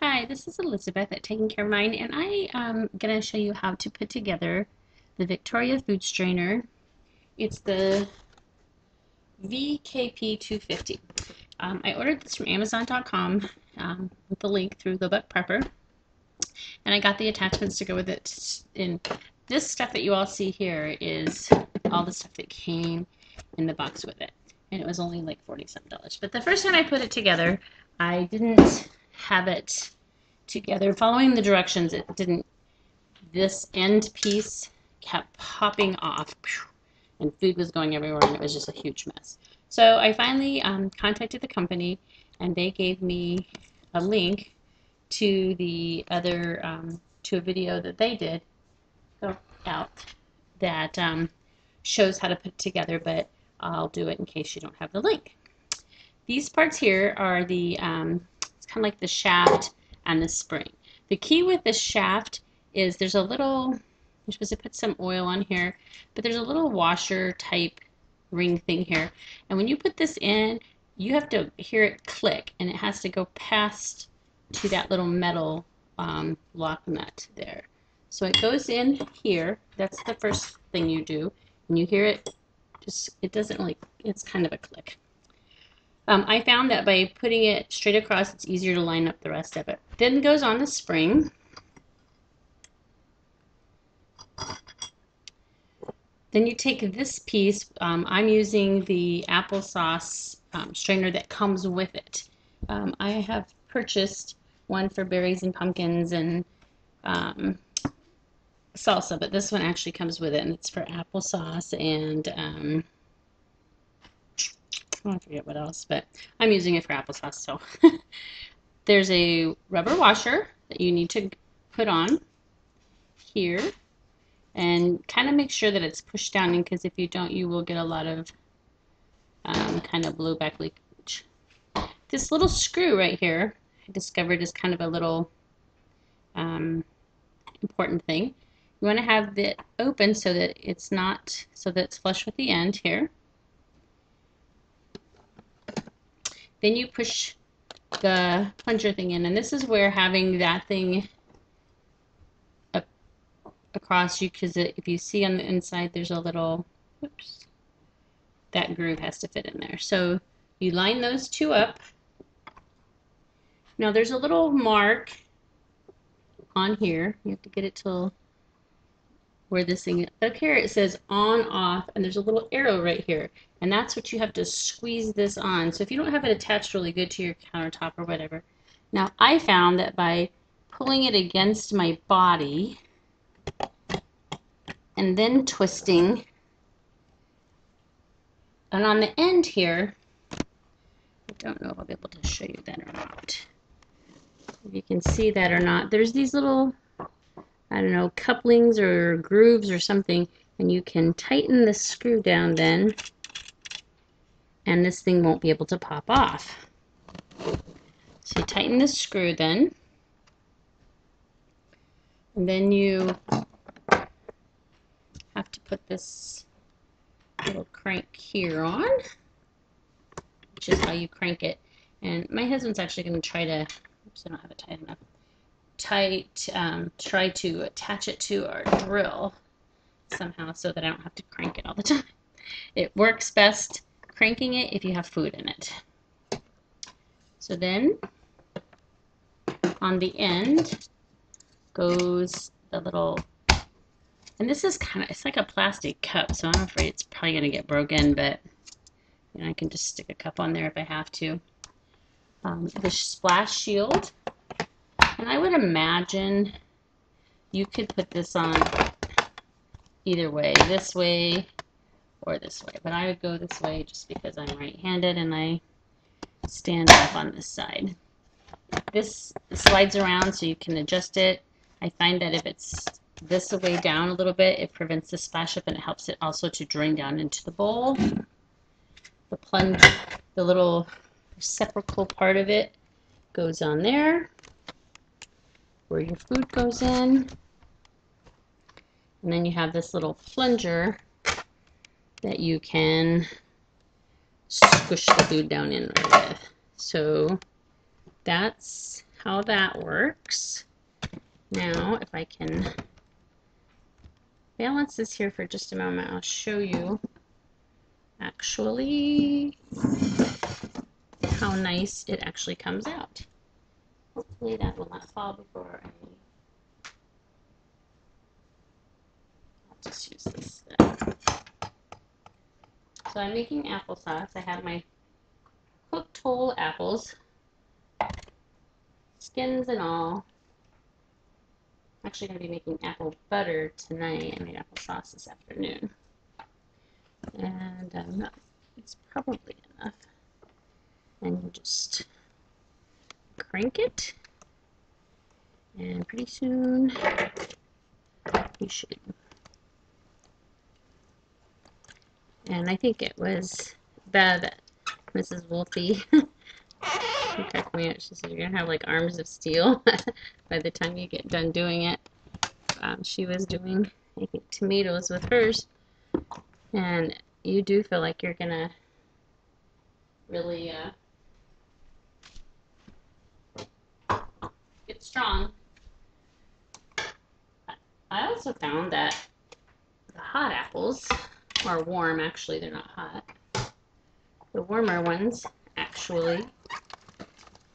Hi, this is Elizabeth at Taking Care of Mine, and I am going to show you how to put together the Victoria food strainer. It's the VKP250. I ordered this from Amazon.com with the link through the Book Prepper, and I got the attachments to go with it. And this stuff that you all see here is all the stuff that came in the box with it, and it was only like $40-some. But the first time I put it together, I didn't have it together following the directions. It didn't. This end piece kept popping off and food was going everywhere, and it was just a huge mess. So I finally contacted the company, and they gave me a link to the other to a video that they did out that shows how to put it together, but I'll do it in case you don't have the link. These parts here are the it's kind of like the shaft and the spring. The key with the shaft is there's a little, you're supposed to put some oil on here, but there's a little washer type ring thing here, and when you put this in, you have to hear it click, and it has to go past to that little metal lock nut there. So it goes in here. That's the first thing you do, and you hear it just, it doesn't really, it's kind of a click. I found that by putting it straight across, it's easier to line up the rest of it. Then it goes on the spring. Then you take this piece. I'm using the applesauce strainer that comes with it. I have purchased one for berries and pumpkins and salsa, but this one actually comes with it, and it's for applesauce and I forget what else, but I'm using it for applesauce. So there's a rubber washer that you need to put on here, and kind of make sure that it's pushed down in, because if you don't, you will get a lot of kind of blowback leakage. This little screw right here I discovered is kind of a little important thing. You want to have it open so that it's not, so that it's flush with the end here. Then you push the plunger thing in, and this is where having that thing up across you, because if you see on the inside there's a little, whoops, that groove has to fit in there. So you line those two up. Now there's a little mark on here. You have to get it till where this thing, up here it says on, off, and there's a little arrow right here, and that's what you have to squeeze this on. So if you don't have it attached really good to your countertop or whatever. Now I found that by pulling it against my body and then twisting, and on the end here, I don't know if I'll be able to show you that or not, if you can see that or not, there's these little, I don't know, couplings or grooves or something, and you can tighten the screw down then, and this thing won't be able to pop off. So you tighten the screw then, and then you have to put this little crank here on, which is how you crank it. And my husband's actually going to try to, oops, I don't have it tight enough, try to attach it to our drill somehow so that I don't have to crank it all the time. It works best cranking it if you have food in it. So then on the end goes the little, and this is kind of, it's like a plastic cup, so I'm afraid it's probably going to get broken, but you know, I can just stick a cup on there if I have to. The splash shield, and I would imagine you could put this on either way, this way or this way, but I would go this way just because I'm right-handed and I stand up on this side. This slides around so you can adjust it. I find that if it's this way down a little bit, it prevents the splash up, and it helps it also to drain down into the bowl. The plunge, the little reciprocal part of it goes on there where your food goes in, and then you have this little plunger that you can squish the food down in with. So that's how that works. Now, if I can balance this here for just a moment, I'll show you actually how nice it actually comes out. Hopefully that will not fall before I'll just use this. So I'm making applesauce. I have my cooked whole apples, skins and all. I'm actually going to be making apple butter tonight. I made applesauce this afternoon. And it's probably enough. And you just crank it. And pretty soon you should. And I think it was bad, Mrs. Wolfie. She cracked me up. She said, you're going to have like arms of steel by the time you get done doing it. She was doing, I think, tomatoes with hers. And you do feel like you're going to really get strong. I also found that the hot apples are warm. Actually, they're not hot. The warmer ones actually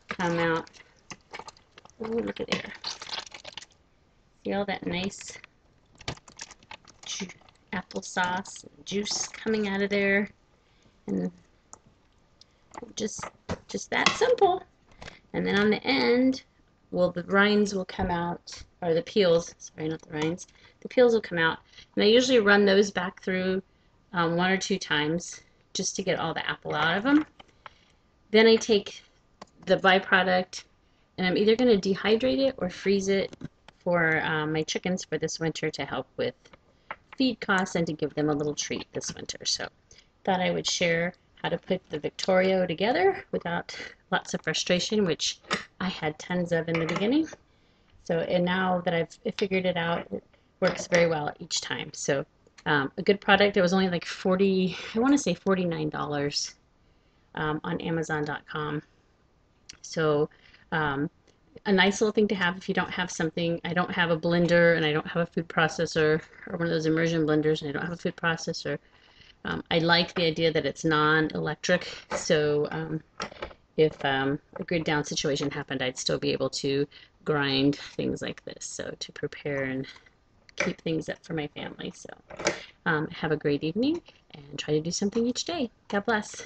come out. Oh, look at there. See all that nice applesauce and juice coming out of there, and just that simple. And then on the end, well, the rinds will come out, or the peels. Sorry, not the rinds. The peels will come out, and I usually run those back through 1 or 2 times just to get all the apple out of them. Then I take the byproduct, and I'm either going to dehydrate it or freeze it for my chickens for this winter to help with feed costs and to give them a little treat this winter. So thought I would share how to put the Victorio together without lots of frustration, which I had tons of in the beginning. So, and now that I've figured it out, it works very well each time. So a good product. It was only like I want to say $49 on Amazon.com. So a nice little thing to have if you don't have something. I don't have a blender, and I don't have a food processor, or one of those immersion blenders, and I don't have a food processor. I like the idea that it's non-electric, so if a grid down situation happened, I'd still be able to grind things like this, so to prepare and keep things up for my family. So have a great evening, and try to do something each day. God bless.